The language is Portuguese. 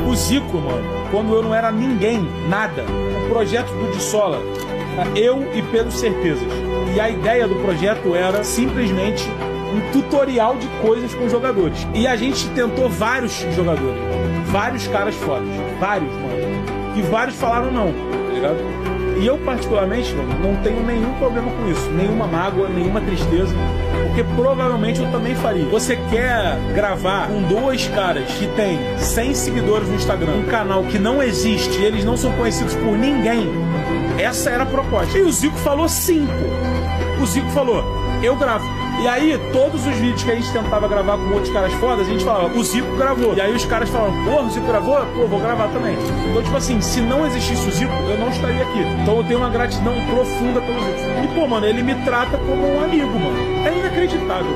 O Zico, mano, quando eu não era ninguém, nada, o projeto do Dissola, eu e Pedro Certezas. E a ideia do projeto era simplesmente um tutorial de coisas com jogadores. E a gente tentou vários jogadores, vários caras fodas, vários, mano. E vários falaram não, tá ligado? E eu, particularmente, mano, não tenho nenhum problema com isso, nenhuma mágoa, nenhuma tristeza, porque provavelmente eu também faria. Você quer gravar com dois caras que tem 100 seguidores no Instagram, um canal que não existe, e eles não são conhecidos por ninguém? Essa era a proposta. E o Zico falou sim, pô. O Zico falou, eu gravo. E aí, todos os vídeos que a gente tentava gravar com outros caras fodas, a gente falava, o Zico gravou. E aí os caras falavam, porra, o Zico gravou? Pô, vou gravar também. Então, tipo assim, se não existisse o Zico, eu não estaria aqui. Então eu tenho uma gratidão profunda pelo Zico. E, pô, mano, ele me trata como um amigo, mano. É inacreditável.